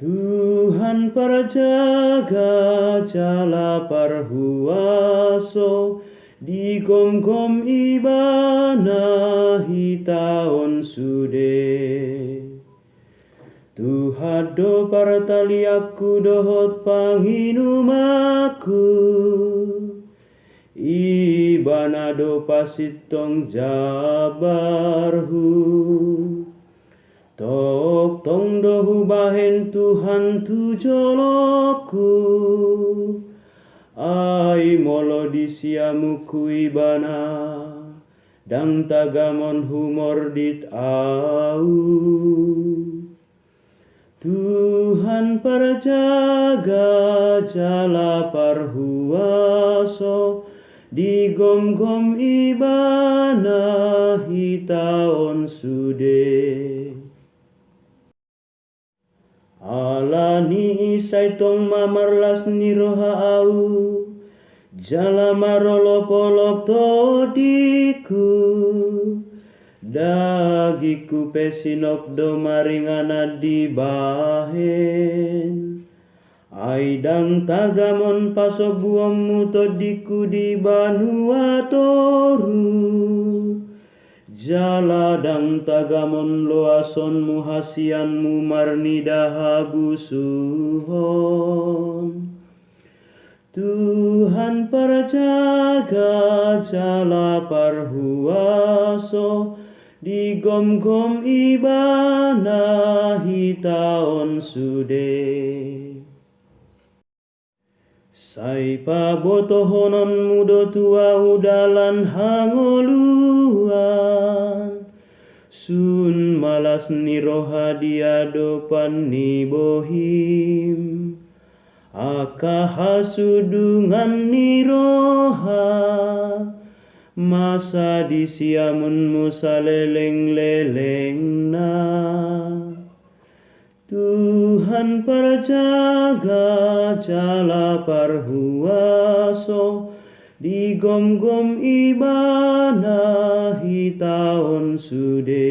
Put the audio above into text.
Tuhan parjaga jala parhuaso di gom-gom ibana hitaon sude. Tuhan do partaliaku dohot panginumaku ibana do pasitong jabarhu. Tok tong dohu bahen Tuhan tu joloku ai molo disiamuku ibana dang tagamon humor dit au. Tuhan parjaga jala parhuaso di gom-gom ibana hitaon sude. Ala ni isay tong mamarlas ni roha au jala marolop-olop todiku dagiku pesinok do maringana di bahen aidang tagamon pasobuommu todiku di banua toru jaladang tagamon loasonmu hasianmu marnidahagu suhon. Tuhan parjaga jala parhuaso di gom-gom ibana hitaon sude. Saipa botohonon mudo tua udalan hangoluan sun malas ni roha diadopan ni bohim aka hasudungan ni roha masa disiamun musaleleng-leleng na. Tuhan parjaga jala parhuaso di gom-gom ibana hitaon sude.